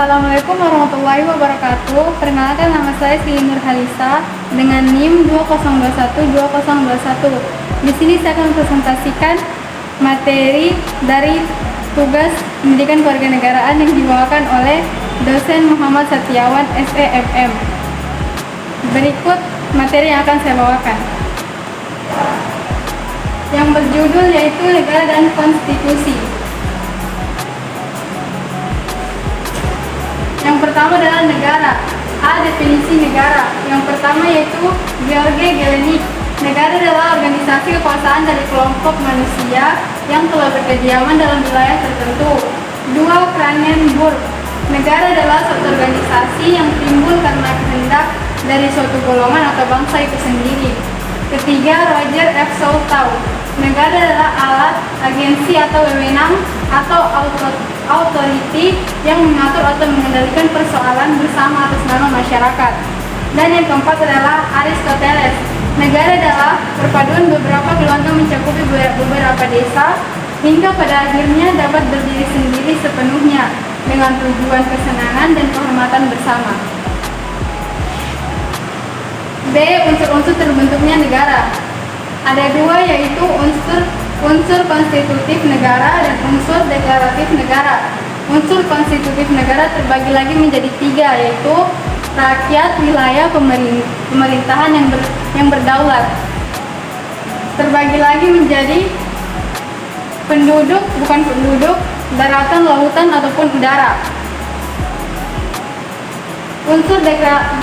Assalamualaikum warahmatullahi wabarakatuh. Perkenalkan, nama saya Siti Nurhalisa dengan NIM 20212021. Di sini saya akan presentasikan materi dari tugas pendidikan kewarganegaraan yang dibawakan oleh dosen Muhammad Setiawan SEMM. Berikut materi yang akan saya bawakan, yang berjudul yaitu Negara dan Konstitusi. Yang pertama adalah negara. Definisi negara. Yang pertama yaitu George Gelenick. Negara adalah organisasi kekuasaan dari kelompok manusia yang telah berkediaman dalam wilayah tertentu. 2. Kranenburg. Negara adalah suatu organisasi yang timbul karena kehendak dari suatu golongan atau bangsa itu sendiri. Ketiga, Roger F. Soltau. Negara adalah alat, agensi atau wewenang atau authority yang mengatur atau mengendalikan persoalan bersama atas nama masyarakat. Dan yang keempat adalah Aristoteles. Negara adalah perpaduan beberapa keluarga mencakupi beberapa desa hingga pada akhirnya dapat berdiri sendiri sepenuhnya dengan tujuan kesenangan dan kehormatan bersama. B. Unsur-unsur terbentuknya negara. Ada dua, yaitu unsur konstitutif negara dan unsur deklaratif negara. Unsur konstitutif negara terbagi lagi menjadi tiga, yaitu rakyat, wilayah, pemerintahan yang berdaulat. Terbagi lagi menjadi penduduk, bukan penduduk, daratan, lautan, ataupun udara. Unsur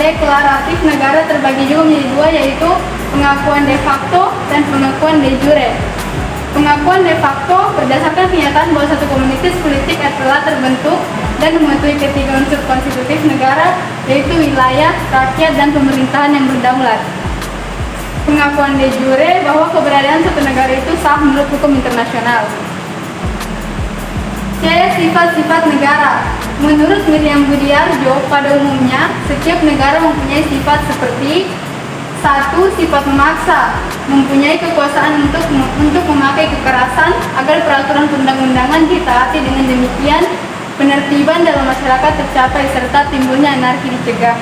deklaratif negara terbagi juga menjadi dua, yaitu pengakuan de facto dan pengakuan de jure. Pengakuan de facto berdasarkan kenyataan bahwa satu komunitas politik telah terbentuk dan mematuhi ketiga unsur konstitutif negara, yaitu wilayah, rakyat, dan pemerintahan yang berdaulat. Pengakuan de jure bahwa keberadaan suatu negara itu sah menurut hukum internasional. C. Sifat-sifat negara. Menurut Miriam Budiarjo, pada umumnya setiap negara mempunyai sifat seperti: 1. Sifat memaksa, mempunyai kekuasaan untuk memakai kekerasan agar peraturan perundang-undangan ditaati. Dengan demikian, penertiban dalam masyarakat tercapai serta timbulnya anarki dicegah.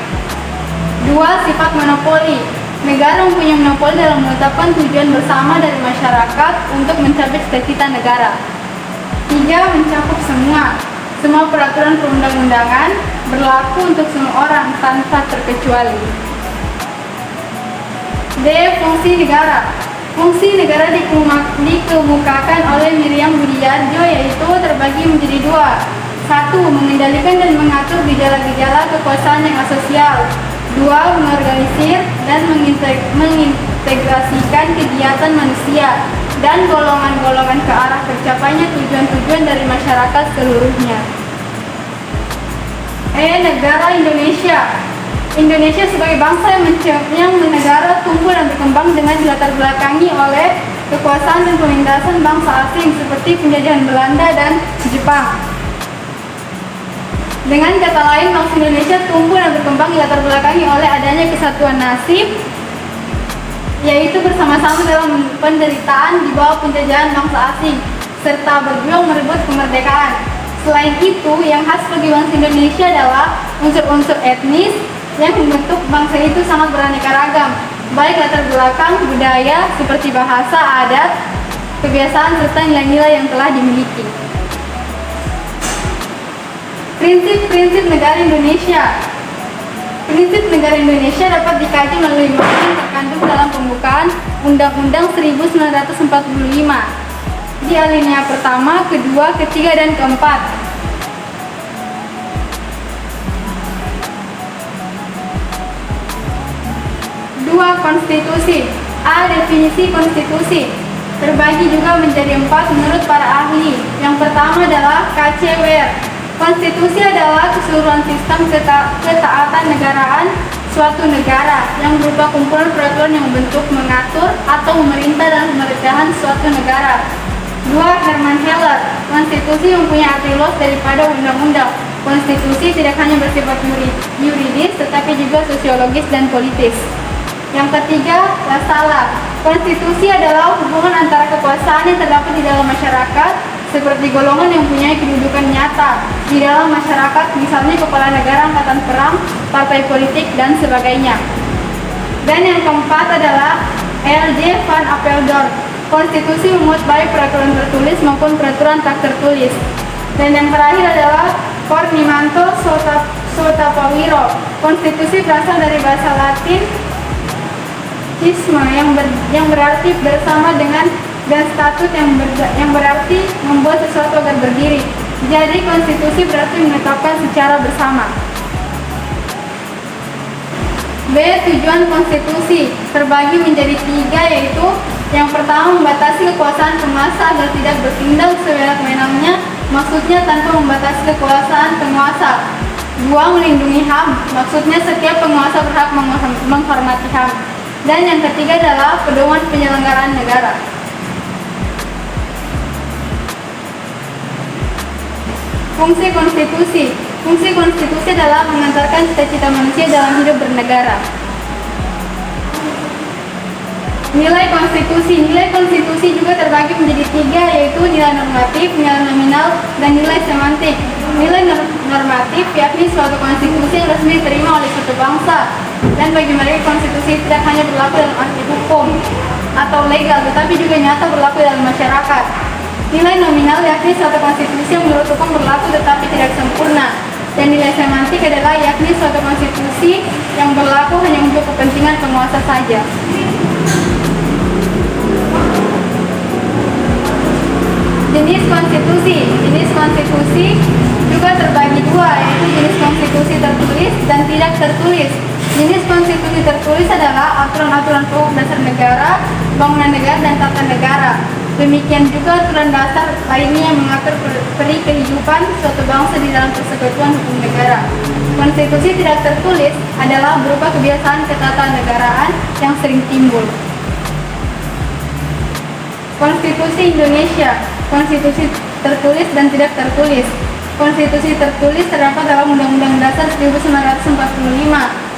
2. Sifat monopoli. Negara mempunyai monopoli dalam menetapkan tujuan bersama dari masyarakat untuk mencapai cita-cita negara. 3. Mencakup semua peraturan perundang-undangan berlaku untuk semua orang tanpa terkecuali. D. Fungsi negara. Fungsi negara dikemukakan oleh Miriam Budiarjo, yaitu terbagi menjadi dua. 1. Mengendalikan dan mengatur gejala-gejala kekuasaan yang asosial. 2. Mengorganisir dan mengintegrasikan kegiatan manusia dan golongan-golongan ke arah tercapainya tujuan-tujuan dari masyarakat seluruhnya. Negara Indonesia. Indonesia sebagai bangsa yang negara tumbuh dan berkembang dengan dilatar belakangi oleh kekuasaan dan penindasan bangsa asing seperti penjajahan Belanda dan Jepang. Dengan kata lain, bangsa Indonesia tumbuh dan berkembang dilatar belakangi oleh adanya kesatuan nasib, yaitu bersama-sama dalam penderitaan di bawah penjajahan bangsa asing, serta berjuang merebut kemerdekaan. Selain itu, yang khas bagi bangsa Indonesia adalah unsur-unsur etnis yang membentuk bangsa itu sangat beraneka ragam, baik latar belakang, budaya, seperti bahasa, adat, kebiasaan, serta nilai-nilai yang telah dimiliki. Prinsip-prinsip negara Indonesia. Prinsip negara Indonesia dapat dikaji melalui materi yang terkandung dalam pembukaan Undang-Undang 1945 di alinea pertama, kedua, ketiga, dan keempat. 2. Konstitusi. Definisi konstitusi terbagi juga menjadi 4 menurut para ahli. Yang pertama adalah KCWR. Konstitusi adalah keseluruhan sistem ketaatan negaraan suatu negara yang berupa kumpulan peraturan yang membentuk, mengatur, atau memerintah dalam pemerintahan suatu negara. 2. Herman Heller. Konstitusi mempunyai arti luas daripada undang-undang. Konstitusi tidak hanya bersifat yuridis, tetapi juga sosiologis dan politis. Yang ketiga, Lassalle. Konstitusi adalah hubungan antara kekuasaan yang terdapat di dalam masyarakat seperti golongan yang punya kedudukan nyata di dalam masyarakat, misalnya kepala negara, angkatan perang, partai politik, dan sebagainya. Dan yang keempat adalah L.J. van Apeldoorn. Konstitusi memuat baik peraturan tertulis maupun peraturan tak tertulis. Dan yang terakhir adalah Kornimanto Sotapawiro. Konstitusi berasal dari bahasa Latin "isma" yang berarti bersama dengan, dan statut yang berarti membuat sesuatu agar berdiri. Jadi konstitusi berarti menetapkan secara bersama. B. Tujuan konstitusi terbagi menjadi 3, yaitu yang pertama, membatasi kekuasaan penguasa agar tidak bertindak sewenang-wenangnya, maksudnya tanpa membatasi kekuasaan penguasa. 2. Melindungi HAM, maksudnya setiap penguasa berhak menghormati HAM. Dan yang ketiga adalah pedoman penyelenggaraan negara. Fungsi konstitusi. Fungsi konstitusi adalah mengantarkan cita-cita manusia dalam hidup bernegara. Nilai konstitusi. Nilai konstitusi juga terbagi menjadi 3, yaitu nilai normatif, nilai nominal, dan nilai semantik. Nilai normatif yakni suatu konstitusi yang resmi diterima oleh suatu bangsa, dan bagi mereka konstitusi tidak hanya berlaku dalam arti hukum atau legal, tetapi juga nyata berlaku dalam masyarakat. Nilai nominal yakni suatu konstitusi yang menurut hukum berlaku tetapi tidak sempurna. Dan nilai semantik adalah yakni suatu konstitusi yang berlaku hanya untuk kepentingan penguasa saja. Jenis konstitusi. Jenis konstitusi juga terbagi 2, yaitu jenis konstitusi tertulis dan tidak tertulis. Jenis konstitusi tertulis adalah aturan-aturan pokok dasar negara, bangunan negara, dan tata negara. Demikian juga aturan dasar lainnya yang mengatur peri kehidupan suatu bangsa di dalam persekutuan hukum negara. Konstitusi tidak tertulis adalah berupa kebiasaan ketatanegaraan yang sering timbul. Konstitusi Indonesia. Konstitusi tertulis dan tidak tertulis. Konstitusi tertulis terdapat dalam Undang-Undang Dasar 1945,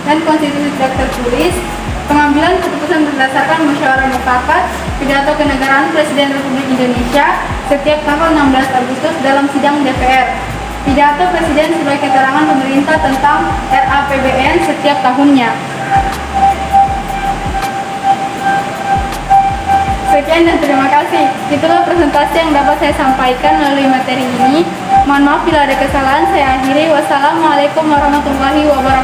dan konstitusi tidak tertulis pengambilan keputusan berdasarkan musyawarah mufakat, pidato kenegaraan Presiden Republik Indonesia setiap tanggal 16 Agustus dalam sidang DPR. Pidato Presiden sebagai keterangan pemerintah tentang RAPBN setiap tahunnya. Sekian dan terima kasih. Itulah presentasi yang dapat saya sampaikan melalui materi ini. Mohon maaf bila ada kesalahan, saya akhiri. Wassalamualaikum warahmatullahi wabarakatuh.